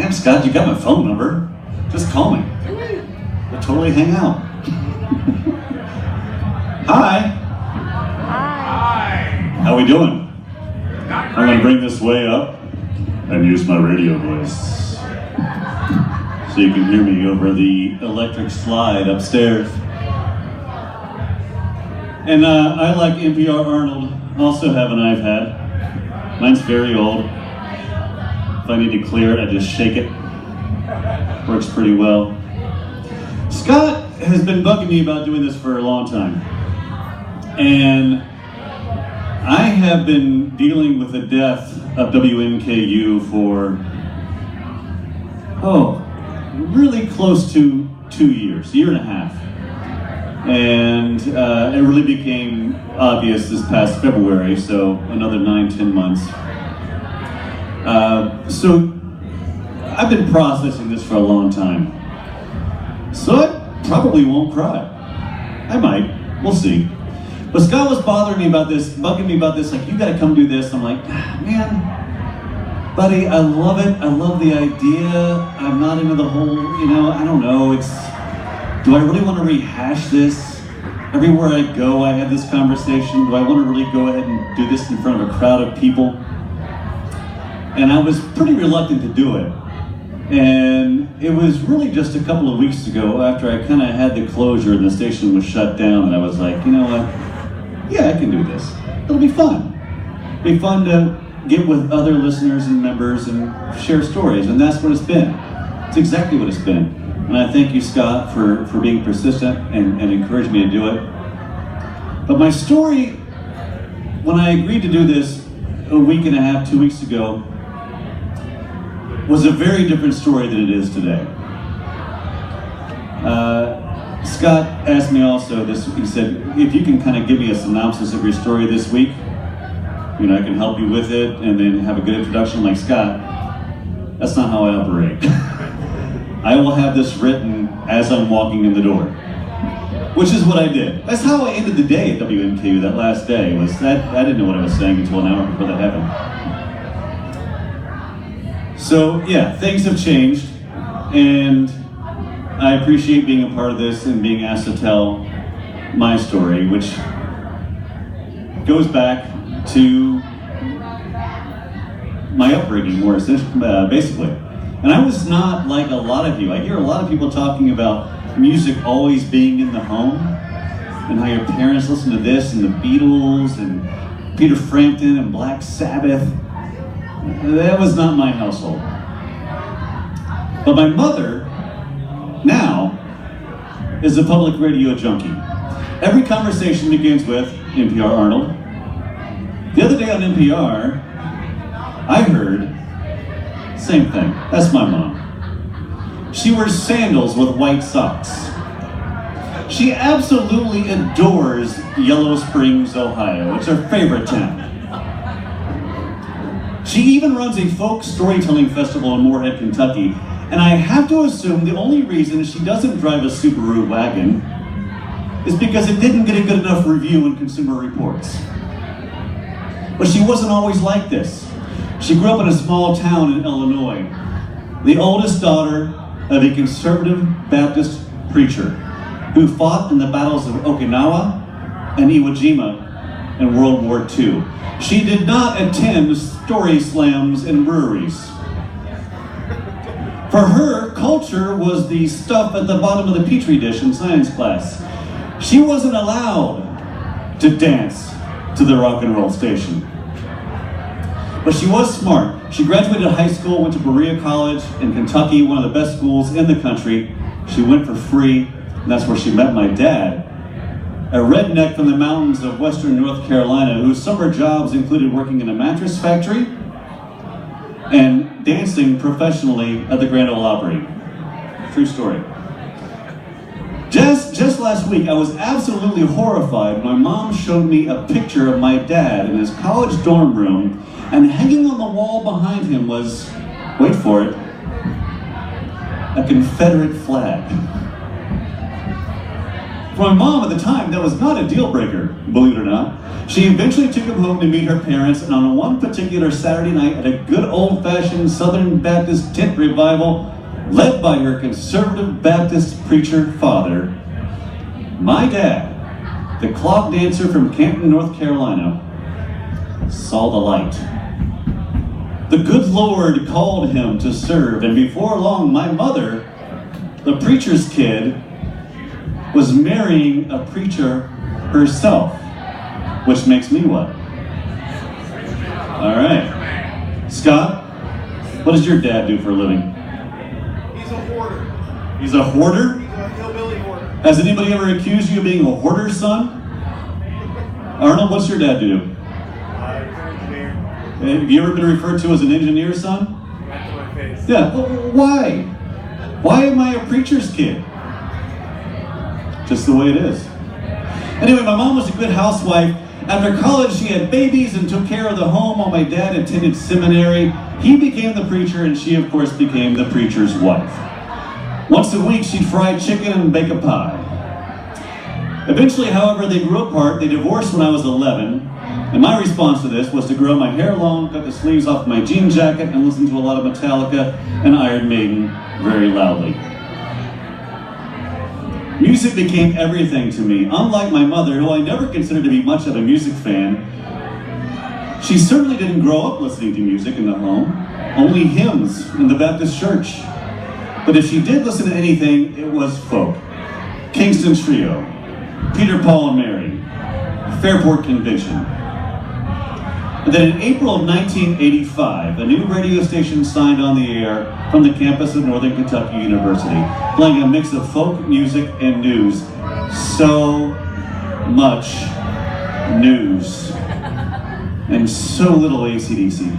Damn, Scott, you got my phone number. Just call me. We'll totally hang out. Hi. Hi. How we doing? I'm going to bring this way up and use my radio voice so you can hear me over the electric slide upstairs. And I, like NPR Arnold, also have an iPad. Mine's very old. If I need to clear it, I just shake it. Works pretty well. Scott has been bugging me about doing this for a long time. And I have been dealing with the death of WNKU for, really close to 2 years, a year and a half. And it really became obvious this past February, so another 9-10 months. So I've been processing this for a long time. So I probably won't cry. I might, we'll see. But Scott was bothering me about this, bugging me about this, like, you gotta come do this. I'm like, man, buddy, I love it. I love the idea. I'm not into the whole, I don't know, do I really want to rehash this? Everywhere I go, I have this conversation. Do I want to really go ahead and do this in front of a crowd of people? And I was pretty reluctant to do it. And it was really just a couple of weeks ago, after I kind of had the closure and the station was shut down, that I was like, you know what? Yeah, I can do this. It'll be fun. It'll be fun to get with other listeners and members and share stories, and that's what it's been. It's exactly what it's been. And I thank you, Scott, for being persistent and encouraging me to do it. But my story, when I agreed to do this a week and a half, 2 weeks ago, was a very different story than it is today. Scott asked me also this, he said, if you can kind of give me a synopsis of your story this week, I can help you with it and then have a good introduction. I'm like, Scott, that's not how I operate. I will have this written as I'm walking in the door, which is what I did. That's how I ended the day at WNKU, that last day, was that I didn't know what I was saying until an hour before that happened. So yeah, things have changed, and I appreciate being a part of this and being asked to tell my story, which goes back to my upbringing, more essentially, basically. And I was not like a lot of you. I hear a lot of people talking about music always being in the home, and how your parents listen to this and the Beatles and Peter Frampton and Black Sabbath. That was not my household. But my mother, now, is a public radio junkie. Every conversation begins with NPR Arnold. The other day on NPR, I heard, same thing, that's my mom. She wears sandals with white socks. She absolutely adores Yellow Springs, Ohio. It's her favorite town. She even runs a folk storytelling festival in Moorhead, Kentucky, and I have to assume the only reason she doesn't drive a Subaru wagon is because it didn't get a good enough review in Consumer Reports. But she wasn't always like this. She grew up in a small town in Illinois, the oldest daughter of a conservative Baptist preacher who fought in the battles of Okinawa and Iwo Jima in World War II. She did not attend story slams in breweries. For her, culture was the stuff at the bottom of the petri dish in science class. She wasn't allowed to dance to the rock and roll station. But she was smart. She graduated high school, went to Berea College in Kentucky, one of the best schools in the country. She went for free, and that's where she met my dad, a redneck from the mountains of western North Carolina whose summer jobs included working in a mattress factory and dancing professionally at the Grand Ole Opry. True story. Just last week, I was absolutely horrified when my mom showed me a picture of my dad in his college dorm room, and hanging on the wall behind him was, wait for it, a Confederate flag. For my mom at the time, that was not a deal breaker, believe it or not. She eventually took him home to meet her parents, and on one particular Saturday night at a good old-fashioned Southern Baptist tent revival, led by her conservative Baptist preacher father, my dad, the clog dancer from Canton, North Carolina, saw the light. The good Lord called him to serve, and before long, my mother, the preacher's kid, was marrying a preacher herself, which makes me what? All right. Scott, what does your dad do for a living? He's a hoarder. He's a hoarder? He's a hillbilly hoarder. Has anybody ever accused you of being a hoarder's son? Arnold, what's your dad do? Engineer. Have you ever been referred to as an engineer's son? Right to my face. Yeah, well, why? Why am I a preacher's kid? Just the way it is. Anyway, my mom was a good housewife. After college, she had babies and took care of the home while my dad attended seminary. He became the preacher, and she, of course, became the preacher's wife. Once a week, she'd fry chicken and bake a pie. Eventually, however, they grew apart. They divorced when I was 11. And my response to this was to grow my hair long, cut the sleeves off my jean jacket, and listen to a lot of Metallica and Iron Maiden very loudly. Music became everything to me. Unlike my mother, who I never considered to be much of a music fan, she certainly didn't grow up listening to music in the home, only hymns in the Baptist church. But if she did listen to anything, it was folk. Kingston Trio, Peter, Paul and Mary, Fairport Convention. And then in April of 1985, a new radio station signed on the air from the campus of Northern Kentucky University, playing a mix of folk music and news. So much news, and so little AC/DC.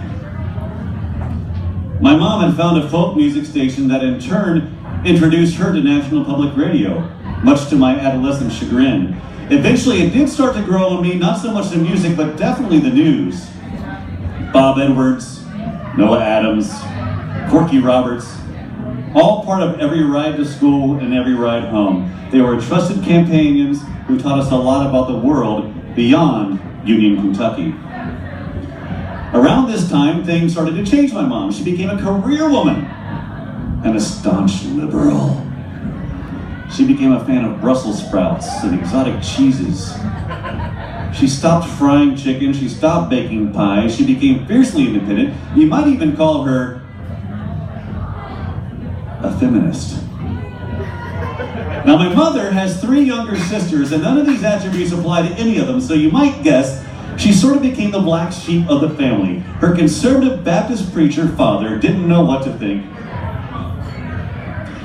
My mom had found a folk music station that in turn introduced her to National Public Radio, much to my adolescent chagrin. Eventually it did start to grow on me, not so much the music, but definitely the news. Bob Edwards, Noah Adams, Corky Roberts, all part of every ride to school and every ride home. They were trusted companions who taught us a lot about the world beyond Union, Kentucky. Around this time, things started to change my mom. She became a career woman and a staunch liberal. She became a fan of Brussels sprouts and exotic cheeses. She stopped frying chicken, she stopped baking pies, she became fiercely independent. You might even call her a feminist. Now my mother has 3 younger sisters, and none of these attributes apply to any of them, so you might guess she sort of became the black sheep of the family. Her conservative Baptist preacher father didn't know what to think.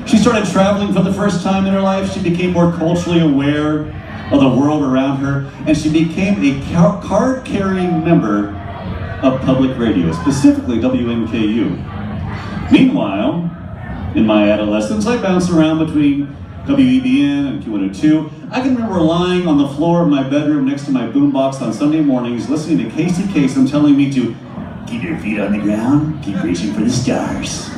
She started traveling for the first time in her life. She became more culturally aware of the world around her, and she became a card-carrying member of public radio, specifically WNKU. Meanwhile, in my adolescence, I bounced around between WEBN and Q102. I can remember lying on the floor of my bedroom next to my boombox on Sunday mornings, listening to Casey Kasem telling me to keep your feet on the ground, keep reaching for the stars.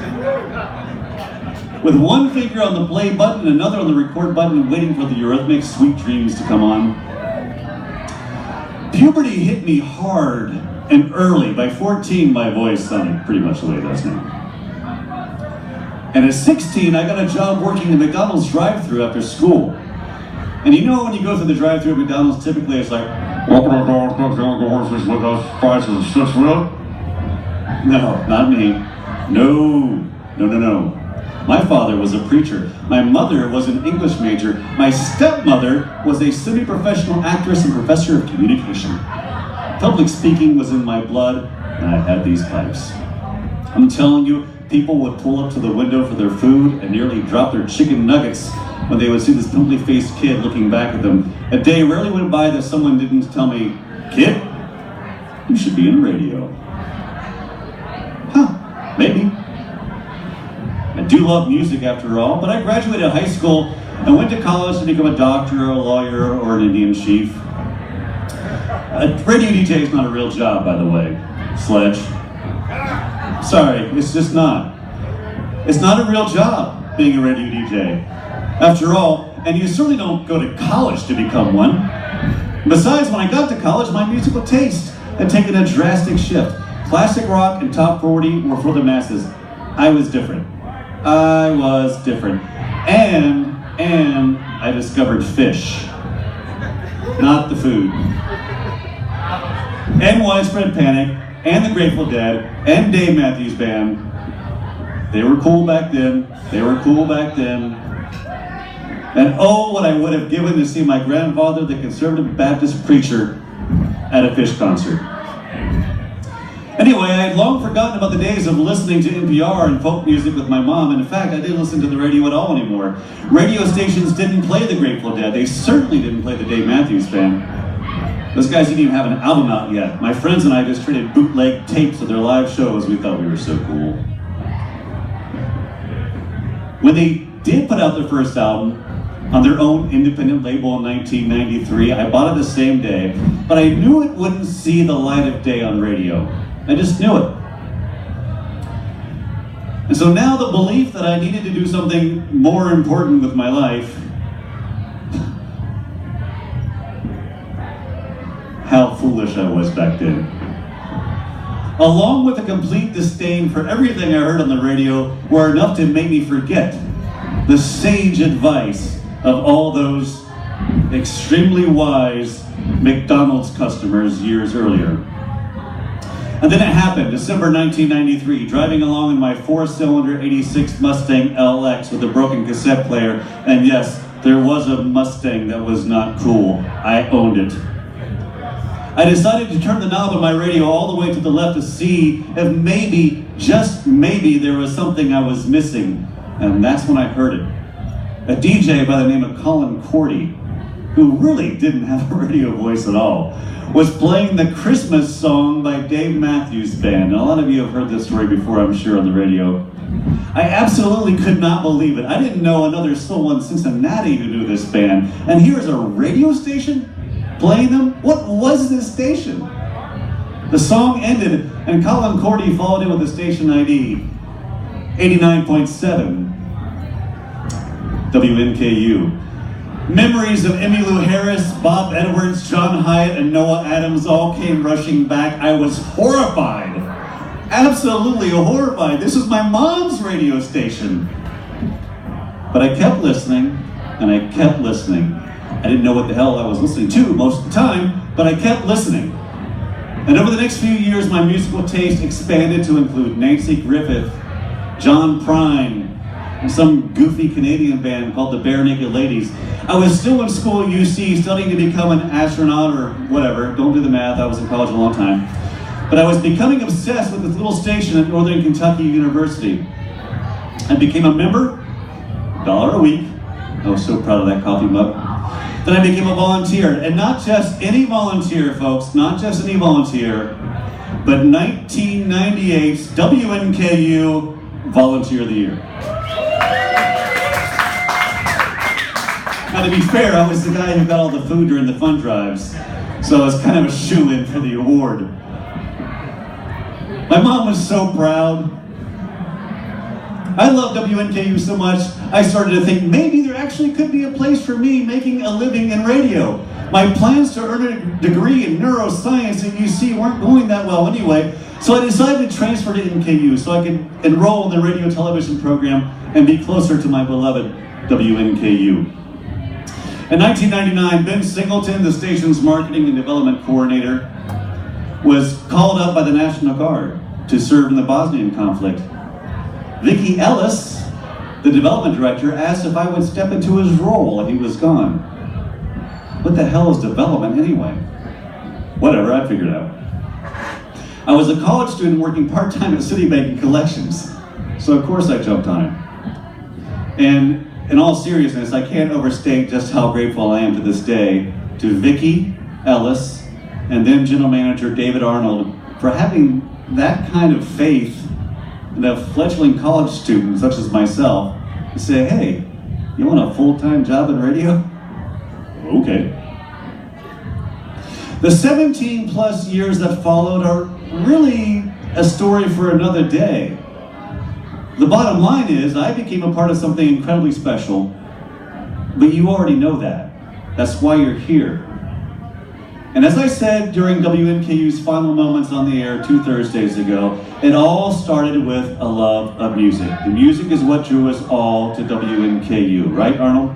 With one finger on the play button, another on the record button, waiting for the Eurythmics' Sweet Dreams to come on. Puberty hit me hard and early. By 14, my voice sounded pretty much the way it does now. And at 16, I got a job working the McDonald's drive-thru after school. And you know when you go through the drive-thru at McDonald's, typically it's like, welcome to McDonald's, horses with us, fries and 6 real? No, not me. No. My father was a preacher. My mother was an English major. My stepmother was a semi-professional actress and professor of communication. Public speaking was in my blood, and I had these pipes. I'm telling you, people would pull up to the window for their food and nearly drop their chicken nuggets when they would see this pimply-faced kid looking back at them. A day rarely went by that someone didn't tell me, "Kid, you should be in radio." Huh, maybe. I do love music after all, but I graduated high school and went to college to become a doctor, a lawyer, or an Indian chief. A radio DJ is not a real job, by the way. Sledge. Sorry, it's just not. It's not a real job, being a radio DJ. After all, and you certainly don't go to college to become one. Besides, when I got to college, my musical taste had taken a drastic shift. Classic rock and top 40 were for the masses. I was different. And I discovered fish, not the food. And Widespread Panic, and the Grateful Dead, and Dave Matthews Band. They were cool back then. And oh, what I would have given to see my grandfather, the conservative Baptist preacher, at a fish concert. Anyway, I had long forgotten about the days of listening to NPR and folk music with my mom. And in fact, I didn't listen to the radio at all anymore. Radio stations didn't play the Grateful Dead. They certainly didn't play the Dave Matthews Band. Those guys didn't even have an album out yet. My friends and I just traded bootleg tapes of their live shows. We thought we were so cool. When they did put out their first album on their own independent label in 1993, I bought it the same day, but I knew it wouldn't see the light of day on radio. I just knew it. And so now the belief that I needed to do something more important with my life, how foolish I was back then. Along with a complete disdain for everything I heard on the radio, were enough to make me forget the sage advice of all those extremely wise McDonald's customers years earlier. And then it happened, December 1993, driving along in my 4-cylinder 86 Mustang LX with a broken cassette player, and yes, there was a Mustang that was not cool. I owned it. I decided to turn the knob on my radio all the way to the left to see if maybe, just maybe, there was something I was missing. And that's when I heard it. A DJ by the name of Colin Cordy, who really didn't have a radio voice at all, was playing the Christmas song by Dave Matthews Band. And a lot of you have heard this story before, I'm sure, on the radio. I absolutely could not believe it. I didn't know another soul in Cincinnati to do this band. And here's a radio station playing them? What was this station? The song ended, and Colin Cordy followed in with the station ID, 89.7 WNKU. Memories of Emmylou Harris, Bob Edwards, John Hyatt, and Noah Adams all came rushing back. I was horrified. Absolutely horrified. This was my mom's radio station. But I kept listening, and I kept listening. I didn't know what the hell I was listening to most of the time, but I kept listening. And over the next few years, my musical taste expanded to include Nancy Griffith, John Prine, and some goofy Canadian band called the Bare Naked Ladies. I was still in school at UC, studying to become an astronaut or whatever. Don't do the math, I was in college a long time. But I was becoming obsessed with this little station at Northern Kentucky University. I became a member, $1 a week. I was so proud of that coffee mug. Then I became a volunteer, and not just any volunteer, folks, not just any volunteer, but 1998's WNKU Volunteer of the Year. Now, to be fair, I was the guy who got all the food during the fund drives, so I was kind of a shoo-in for the award. My mom was so proud. I love WNKU so much, I started to think maybe there actually could be a place for me making a living in radio. My plans to earn a degree in neuroscience at UC weren't going that well anyway, so I decided to transfer to NKU so I could enroll in the radio television program and be closer to my beloved WNKU. In 1999, Ben Singleton, the station's marketing and development coordinator, was called up by the National Guard to serve in the Bosnian conflict. Vicki Ellis, the development director, asked if I would step into his role while he was gone. What the hell is development anyway? Whatever, I figured it out. I was a college student working part-time at Citibank in collections, so of course I jumped on it. And in all seriousness, I can't overstate just how grateful I am to this day to Vicki Ellis and then General Manager David Arnold for having that kind of faith in a fledgling college student such as myself to say, hey, you want a full-time job in radio? Okay. The 17 plus years that followed are really a story for another day. The bottom line is I became a part of something incredibly special, But you already know that. That's why you're here. And as I said during WNKU's final moments on the air 2 Thursdays ago, it all started with a love of music. The music is what drew us all to WNKU, right, Arnold?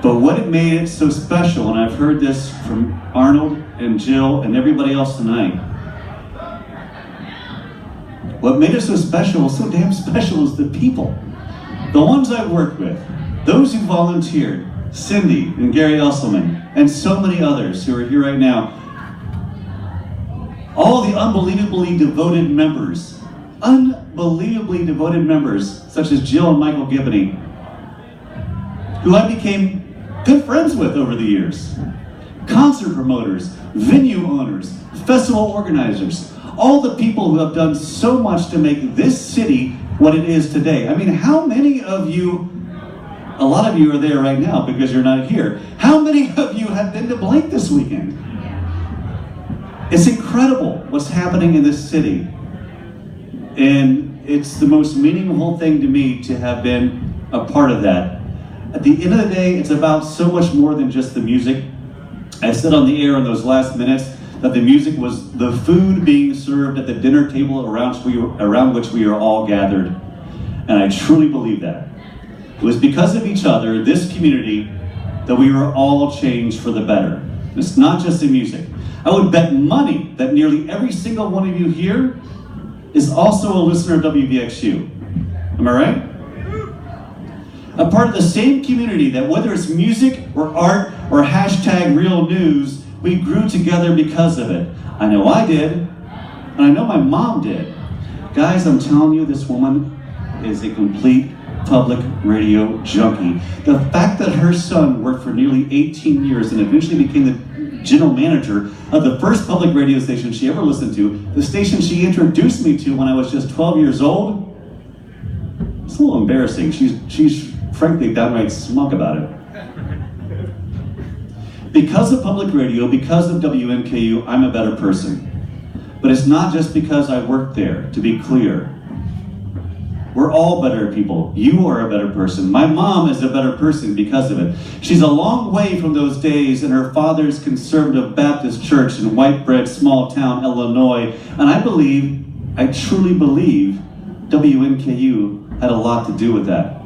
But what made it so special, and I've heard this from Arnold and Jill and everybody else tonight, what made it so special, so damn special, is the people. The ones I've worked with, those who volunteered, Cindy and Gary Esselman, and so many others who are here right now. All the unbelievably devoted members, such as Jill and Michael Gibney, who I became good friends with over the years. Concert promoters, venue owners, festival organizers, all the people who have done so much to make this city what it is today. I mean, how many of you, a lot of you are there right now because you're not here. How many of you have been to Blake this weekend? It's incredible what's happening in this city. And it's the most meaningful thing to me to have been a part of that. At the end of the day, it's about so much more than just the music. I said on the air in those last minutes that the music was the food being served at the dinner table around which we are all gathered. And I truly believe that. It was because of each other, this community, that we were all changed for the better. It's not just the music. I would bet money that nearly every single one of you here is also a listener of WVXU. Am I right? A part of the same community that, whether it's music or art or hashtag real news, we grew together because of it. I know I did, and I know my mom did. Guys, I'm telling you, this woman is a complete public radio junkie. The fact that her son worked for nearly 18 years and eventually became the general manager of the first public radio station she ever listened to, the station she introduced me to when I was just 12 years old, it's a little embarrassing. She's frankly downright smug about it. Because of public radio, because of WNKU, I'm a better person. But it's not just because I worked there, to be clear. We're all better people. You are a better person. My mom is a better person because of it. She's a long way from those days in her father's conservative Baptist church in white bread, small town Illinois. And I truly believe WNKU had a lot to do with that.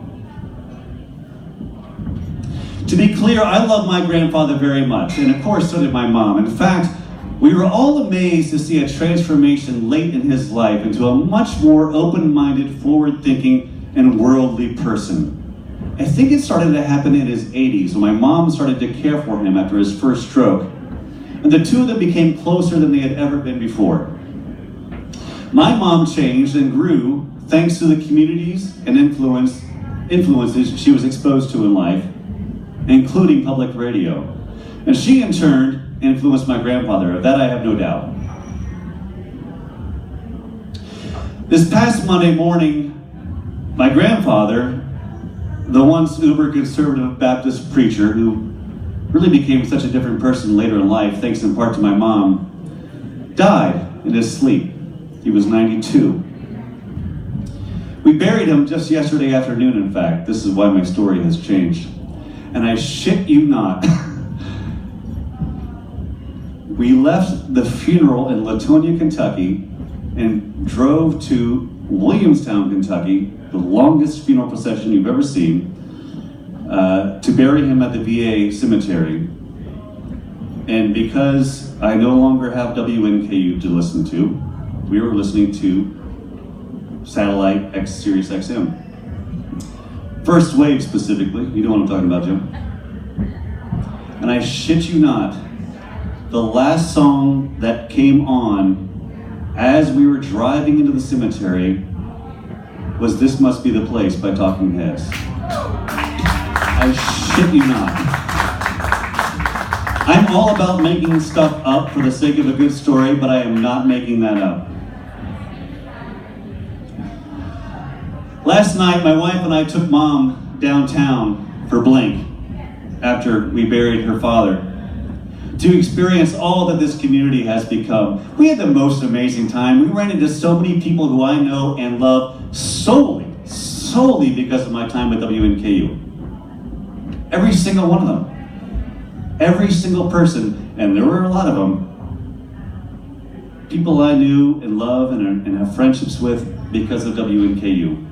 To be clear, I love my grandfather very much, and of course so did my mom. In fact, we were all amazed to see a transformation late in his life into a much more open-minded, forward-thinking, and worldly person. I think it started to happen in his 80s when my mom started to care for him after his first stroke, and the two of them became closer than they had ever been before. My mom changed and grew thanks to the communities and influences she was exposed to in life, including public radio. And she, in turn, influenced my grandfather. Of that I have no doubt. This past Monday morning, my grandfather, the once uber conservative Baptist preacher who really became such a different person later in life, thanks in part to my mom, died in his sleep. He was 92. We buried him just yesterday afternoon, in fact. This is why my story has changed. And I shit you not, we left the funeral in Latonia, Kentucky, and drove to Williamstown, Kentucky, the longest funeral procession you've ever seen, to bury him at the VA cemetery. And because I no longer have WNKU to listen to, we were listening to satellite Sirius XM. First wave specifically, you know what I'm talking about, Jim. And I shit you not, the last song that came on as we were driving into the cemetery was This Must Be the Place by Talking Heads. I shit you not. I'm all about making stuff up for the sake of a good story, but I am not making that up. Last night, my wife and I took Mom downtown for Blink after we buried her father to experience all that this community has become. We had the most amazing time. We ran into so many people who I know and love solely solely because of my time with WNKU. Every single one of them. Every single person, and there were a lot of them, people I knew and love and have friendships with because of WNKU.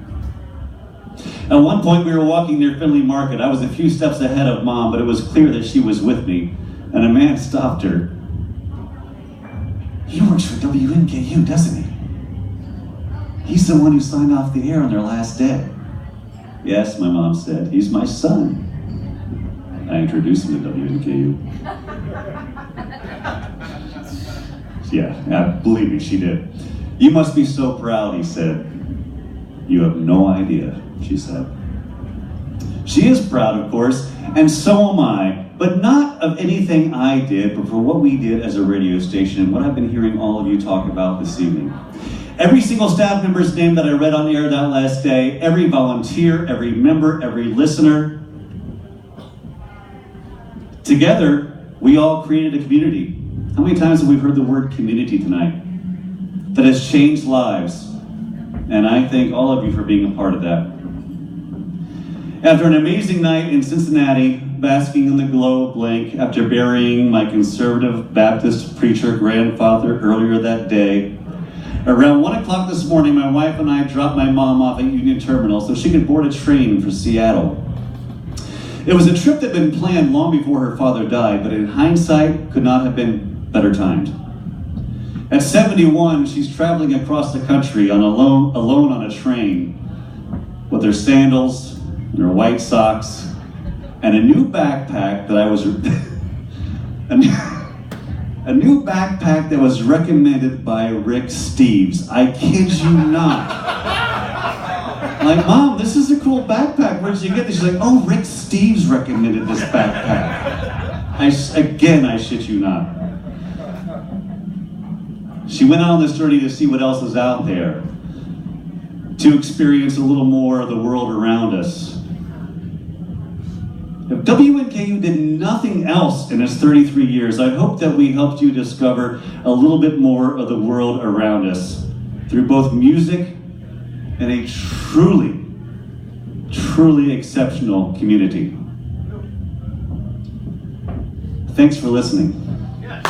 At one point we were walking near Findlay Market. I was a few steps ahead of Mom, but it was clear that she was with me, and a man stopped her. He works for WNKU, doesn't he? He's the one who signed off the air on their last day. Yes, my mom said, he's my son. I introduced him to WNKU. Yeah, believe me, she did. You must be so proud, he said. You have no idea, she said. She is proud, of course, and so am I, but not of anything I did, but for what we did as a radio station and what I've been hearing all of you talk about this evening. Every single staff member's name that I read on air that last day, every volunteer, every member, every listener, together, we all created a community. How many times have we heard the word community tonight? That has changed lives. And I thank all of you for being a part of that. After an amazing night in Cincinnati, basking in the glow of blank, after burying my conservative Baptist preacher grandfather earlier that day, around 1 o'clock this morning, my wife and I dropped my mom off at Union Terminal so she could board a train for Seattle. It was a trip that had been planned long before her father died, but in hindsight, could not have been better timed. At 71, she's traveling across the country alone on a train with her sandals and her white socks and a new backpack that a new backpack that was recommended by Rick Steves. I kid you not. Like, Mom, this is a cool backpack. Where did you get this? She's like, oh, Rick Steves recommended this backpack. I shit you not. She went on this journey to see what else was out there, to experience a little more of the world around us. If WNKU did nothing else in its 33 years, I hope that we helped you discover a little bit more of the world around us through both music and a truly, truly exceptional community. Thanks for listening. Yes.